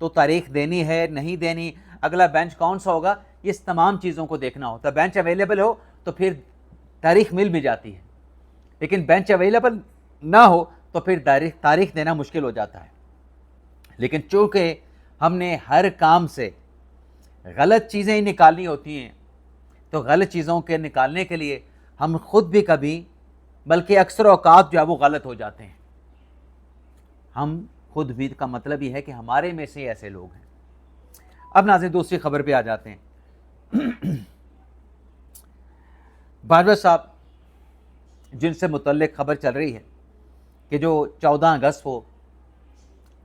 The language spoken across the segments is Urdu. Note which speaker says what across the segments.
Speaker 1: تو تاریخ دینی ہے نہیں دینی، اگلا بینچ کون سا ہوگا، یہ تمام چیزوں کو دیکھنا ہوتا ہے۔ بینچ اویلیبل ہو تو پھر تاریخ مل بھی جاتی ہے، لیکن بینچ اویلیبل نہ ہو تو پھر تاریخ دینا مشکل ہو جاتا ہے۔ لیکن چونکہ ہم نے ہر کام سے غلط چیزیں ہی نکالنی ہوتی ہیں، تو غلط چیزوں کے نکالنے کے لیے ہم خود بھی کبھی، بلکہ اکثر اوقات جو ہے وہ غلط ہو جاتے ہیں۔ ہم خود بھی کا مطلب یہ ہے کہ ہمارے میں سے ایسے لوگ ہیں۔ اب ناظرین دوسری خبر پہ آ جاتے ہیں۔ باجوہ صاحب جن سے متعلق خبر چل رہی ہے کہ جو 14 اگست کو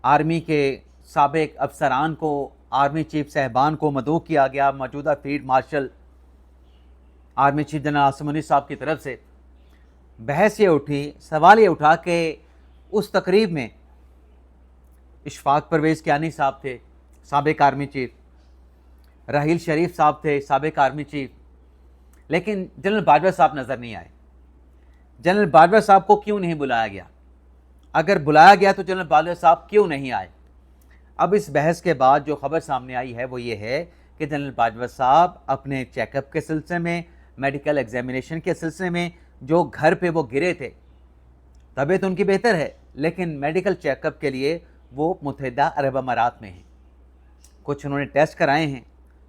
Speaker 1: آرمی کے سابق افسران کو، آرمی چیف صاحبان کو مدعو کیا گیا، موجودہ field marshal army chief general Asim Munir صاحب کی طرف سے بحث یہ اٹھی، سوال یہ اٹھا کہ اس تقریب میں اشفاق پرویز کیانی صاحب تھے، سابق آرمی چیف، راحیل شریف صاحب تھے، سابق آرمی چیف، لیکن جنرل باجوہ صاحب نظر نہیں آئے۔ جنرل باجوہ صاحب کو کیوں نہیں بلایا گیا؟ اگر بلایا گیا تو جنرل باجوہ صاحب کیوں نہیں آئے؟ اب اس بحث کے بعد جو خبر سامنے آئی ہے وہ یہ ہے کہ جنرل باجوہ صاحب اپنے چیک اپ کے سلسلے میں، میڈیکل ایگزامینیشن کے سلسلے میں، جو گھر پہ وہ گرے تھے، طبیعت ان کی بہتر ہے، لیکن میڈیکل چیک اپ کے لیے وہ متحدہ عرب امارات میں ہیں۔ کچھ انہوں نے ٹیسٹ کرائے ہیں،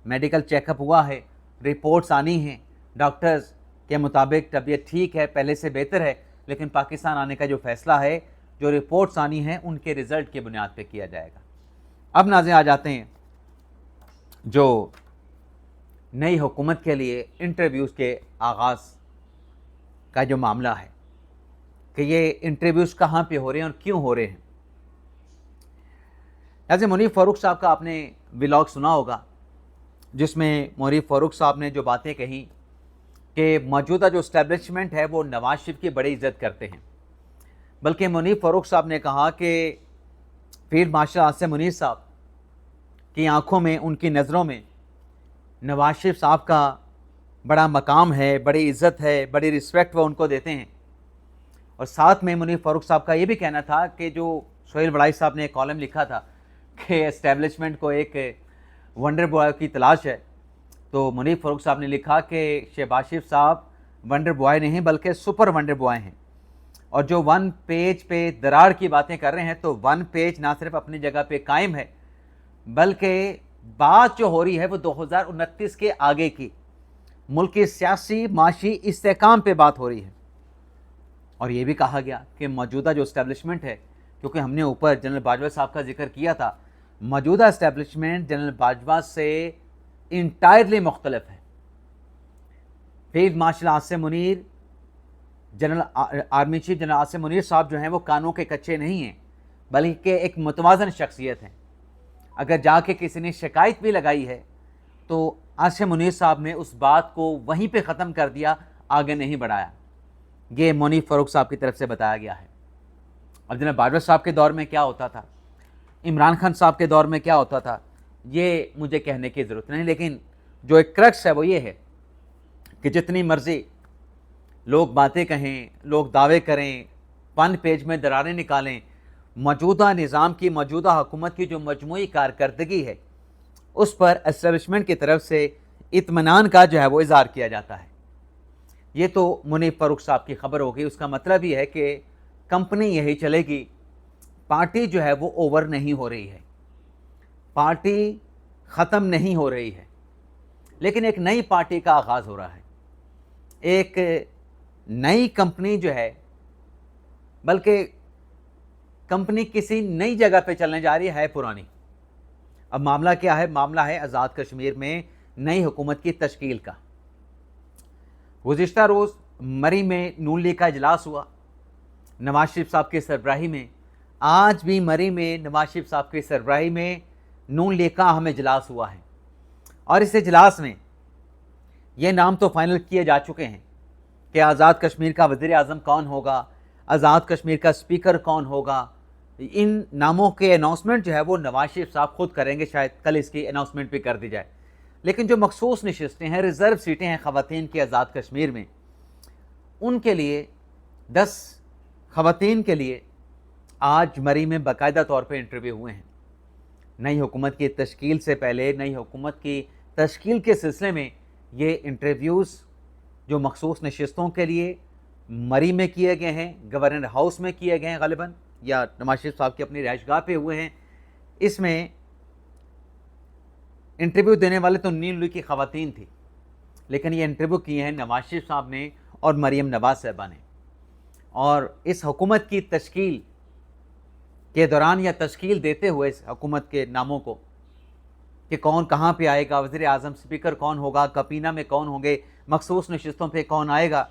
Speaker 1: میڈیکل چیک اپ ہوا ہے، رپورٹس آنی ہیں، ڈاکٹرز کے مطابق طبیعت ٹھیک ہے، پہلے سے بہتر ہے، لیکن پاکستان آنے کا جو فیصلہ ہے، جو رپورٹس آنی ہیں، ان کے رزلٹ کی بنیاد پہ کیا جائے گا۔ اب ناظرین آ جاتے ہیں جو نئی حکومت کے لیے انٹرویوز کے آغاز کا جو معاملہ ہے کہ یہ انٹرویوز کہاں پہ ہو رہے ہیں اور کیوں ہو رہے ہیں۔ ناظرین منیر فاروق صاحب کا آپ نے ولاگ سنا ہوگا، جس میں منیر فاروق صاحب نے جو باتیں کہیں کہ موجودہ جو اسٹیبلشمنٹ ہے وہ نواز شریف کی بڑی عزت کرتے ہیں، بلکہ منیر فاروق صاحب نے کہا کہ فیلڈ مارشل عاصم منیر صاحب کی آنکھوں میں، ان کی نظروں میں نواز شریف صاحب کا بڑا مقام ہے، بڑی عزت ہے، بڑی رسپیکٹ وہ ان کو دیتے ہیں۔ اور ساتھ میں منیر فاروق صاحب کا یہ بھی کہنا تھا کہ جو سہیل بڑائی صاحب نے ایک کالم لکھا تھا کہ اسٹیبلشمنٹ کو ایک ونڈر بوائے کی تلاش ہے، تو منیر فاروق صاحب نے لکھا کہ شہباز شریف صاحب ونڈر بوائے نہیں بلکہ سپر ونڈر بوائے ہیں، اور جو ون پیج پہ درار کی باتیں کر رہے ہیں، تو ون پیج نہ صرف اپنی جگہ پہ قائم ہے، بلکہ بات جو ہو رہی ہے وہ 2029 کے آگے کی ملک کی سیاسی معاشی استحکام پہ بات ہو رہی ہے۔ اور یہ بھی کہا گیا کہ موجودہ جو اسٹیبلشمنٹ ہے، کیونکہ ہم نے اوپر جنرل باجوہ صاحب کا ذکر کیا تھا، موجودہ اسٹیبلشمنٹ جنرل باجوہ سے انٹائرلی مختلف ہے۔ Field marshal Asim Munir, general army chief general Asim Munir صاحب جو ہیں وہ کانوں کے کچے نہیں ہیں، بلکہ ایک متوازن شخصیت ہیں۔ اگر جا کے کسی نے شکایت بھی لگائی ہے تو عاصم منیر صاحب نے اس بات کو وہیں پہ ختم کر دیا، آگے نہیں بڑھایا۔ یہ منیر فاروق صاحب کی طرف سے بتایا گیا ہے۔ اب جناب باجوہ صاحب کے دور میں کیا ہوتا تھا، عمران خان صاحب کے دور میں کیا ہوتا تھا، یہ مجھے کہنے کی ضرورت نہیں، لیکن جو ایک کرکس ہے وہ یہ ہے کہ جتنی مرضی لوگ باتیں کہیں، لوگ دعوے کریں، ون پیج میں دراریں نکالیں، موجودہ نظام کی، موجودہ حکومت کی جو مجموعی کارکردگی ہے، اس پر اسٹیبلشمنٹ کی طرف سے اطمینان کا جو ہے وہ اظہار کیا جاتا ہے۔ یہ تو منیر فاروق صاحب کی خبر ہوگی۔ اس کا مطلب یہ ہے کہ کمپنی یہی چلے گی، پارٹی جو ہے وہ اوور نہیں ہو رہی ہے، پارٹی ختم نہیں ہو رہی ہے، لیکن ایک نئی پارٹی کا آغاز ہو رہا ہے، ایک نئی کمپنی جو ہے، بلکہ کمپنی کسی نئی جگہ پہ چلنے جا رہی ہے پرانی۔ اب معاملہ کیا ہے؟ معاملہ ہے آزاد کشمیر میں نئی حکومت کی تشکیل کا۔ گزشتہ روز مری میں نون لیگ کا اجلاس ہوا نواز شریف صاحب کی سربراہی میں۔ آج بھی مری میں نواز شریف صاحب کی سربراہی میں نون لیگ کا اہم اجلاس ہوا ہے، اور اس اجلاس میں یہ نام تو فائنل کیے جا چکے ہیں کہ آزاد کشمیر کا وزیر اعظم کون ہوگا، آزاد کشمیر کا اسپیکر کون ہوگا۔ ان ناموں کے اناؤنسمنٹ جو ہے وہ نواز شریف صاحب خود کریں گے، شاید کل اس کی اناؤنسمنٹ بھی کر دی جائے۔ لیکن جو مخصوص نشستیں ہیں، ریزرو سیٹیں ہیں خواتین کی آزاد کشمیر میں، ان کے لیے 10 خواتین کے لیے آج مری میں باقاعدہ طور پہ انٹرویو ہوئے ہیں۔ نئی حکومت کی تشکیل سے پہلے نئی حکومت کی تشکیل کے سلسلے میں یہ انٹرویوز جو مخصوص نشستوں کے لیے مری میں کیے گئے ہیں، گورنر ہاؤس میں کیے گئے ہیں غالباً، یا نواز شریف صاحب کی اپنی رہائش گاہ پہ ہوئے ہیں، اس میں انٹرویو دینے والے تو نون لیگ کی خواتین تھی، لیکن یہ انٹرویو کیے ہیں نواز شریف صاحب نے اور مریم نواز صاحبہ نے. اور اس حکومت کی تشکیل کے دوران یا تشکیل دیتے ہوئے اس حکومت کے ناموں کو کہ کون کہاں پہ آئے گا، وزیر اعظم اسپیکر کون ہوگا، کابینہ میں کون ہوں گے، مخصوص نشستوں پہ کون آئے گا،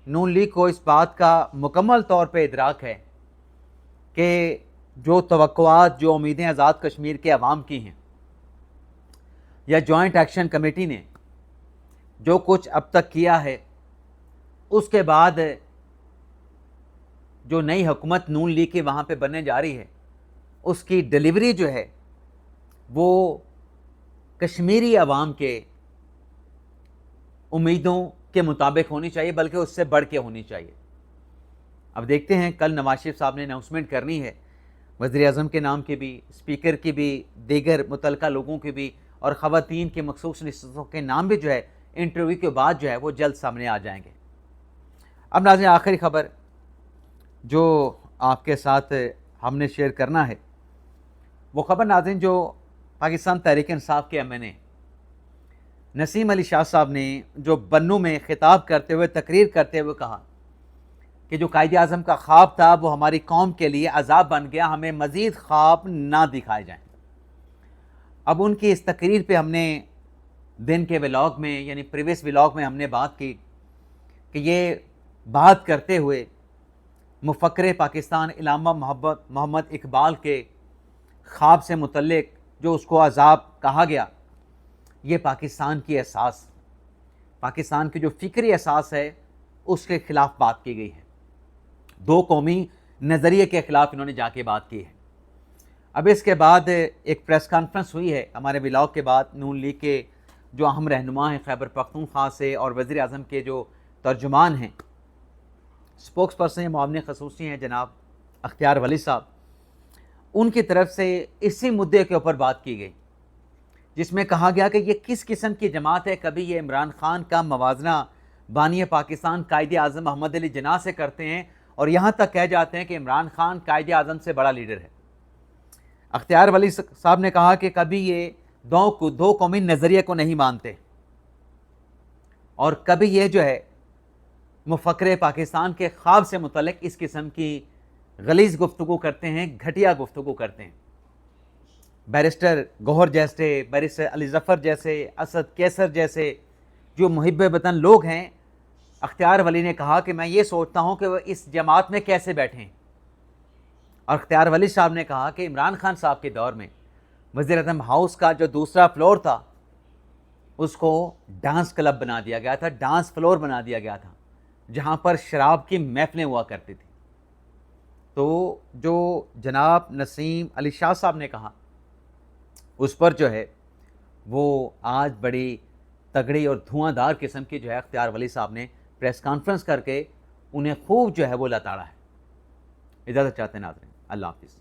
Speaker 1: نون لیگ کو اس بات کا مکمل طور پہ ادراک ہے کہ جو توقعات، جو امیدیں آزاد کشمیر کے عوام کی ہیں، یا جوائنٹ ایکشن کمیٹی نے جو کچھ اب تک کیا ہے، اس کے بعد جو نئی حکومت نون لیگ کی وہاں پہ بننے جا رہی ہے، اس کی ڈیلیوری جو ہے وہ کشمیری عوام کے امیدوں کے مطابق ہونی چاہیے، بلکہ اس سے بڑھ کے ہونی چاہیے. اب دیکھتے ہیں کل نواز شریف صاحب نے اناؤنسمنٹ کرنی ہے وزیر اعظم کے نام کی بھی، اسپیکر کی بھی، دیگر متعلقہ لوگوں کی بھی، اور خواتین کے مخصوص نشستوں کے نام بھی جو ہے انٹرویو کے بعد جو ہے وہ جلد سامنے آ جائیں گے. اب ناظرین آخری خبر جو آپ کے ساتھ ہم نے شیئر کرنا ہے وہ خبر ناظرین جو پاکستان تحریک انصاف کے ایم این اے نسیم علی شاہ صاحب نے جو بنوں میں خطاب کرتے ہوئے تقریر کرتے ہوئے کہا کہ جو قائد اعظم کا خواب تھا وہ ہماری قوم کے لیے عذاب بن گیا، ہمیں مزید خواب نہ دکھائے جائیں. اب ان کی اس تقریر پہ ہم نے دن کے ولاگ میں یعنی پریویس ولاگ میں ہم نے بات کی کہ یہ بات کرتے ہوئے مفکر پاکستان علامہ محمد اقبال کے خواب سے متعلق جو اس کو عذاب کہا گیا، یہ پاکستان کی اساس، پاکستان کی جو فکری اساس ہے اس کے خلاف بات کی گئی ہے. دو قومی نظریے کے خلاف انہوں نے جا کے بات کی ہے. اب اس کے بعد ایک پریس کانفرنس ہوئی ہے ہمارے ولاگ کے بعد، نون لیگ کے جو اہم رہنما ہیں خیبر پختونخوا سے اور وزیر اعظم کے جو ترجمان ہیں، اسپوکس پرسن معاون خصوصی ہیں جناب اختیار ولی صاحب، ان کی طرف سے اسی مدعے کے اوپر بات کی گئی جس میں کہا گیا کہ یہ کس قسم کی جماعت ہے. کبھی یہ عمران خان کا موازنہ بانی پاکستان قائد اعظم محمد علی جناح سے کرتے ہیں اور یہاں تک کہہ جاتے ہیں کہ عمران خان قائد اعظم سے بڑا لیڈر ہے. اختیار ولی صاحب نے کہا کہ کبھی یہ دو قومی نظریے کو نہیں مانتے اور کبھی یہ جو ہے مفکر پاکستان کے خواب سے متعلق اس قسم کی غلیظ گفتگو کرتے ہیں، گھٹیا گفتگو کرتے ہیں. بیرسٹر گوہر جیسے، بیرسٹر علی ظفر جیسے، اسد کیسر جیسے جو محب وطن لوگ ہیں، اختیار ولی نے کہا کہ میں یہ سوچتا ہوں کہ وہ اس جماعت میں کیسے بیٹھیں. اور اختیار ولی صاحب نے کہا کہ عمران خان صاحب کے دور میں وزیر اعظم ہاؤس کا جو دوسرا فلور تھا اس کو ڈانس کلب بنا دیا گیا تھا، ڈانس فلور بنا دیا گیا تھا جہاں پر شراب کی محفلیں ہوا کرتی تھی. تو جو جناب نسیم علی شاہ صاحب نے کہا اس پر جو ہے وہ آج بڑی تگڑی اور دھواں دار قسم کی جو ہے اختیار ولی صاحب نے پریس کانفرنس کر کے انہیں خوب جو ہے وہ لتاڑا ہے. اجازت چاہتے ہیں ناظرین، اللہ حافظ.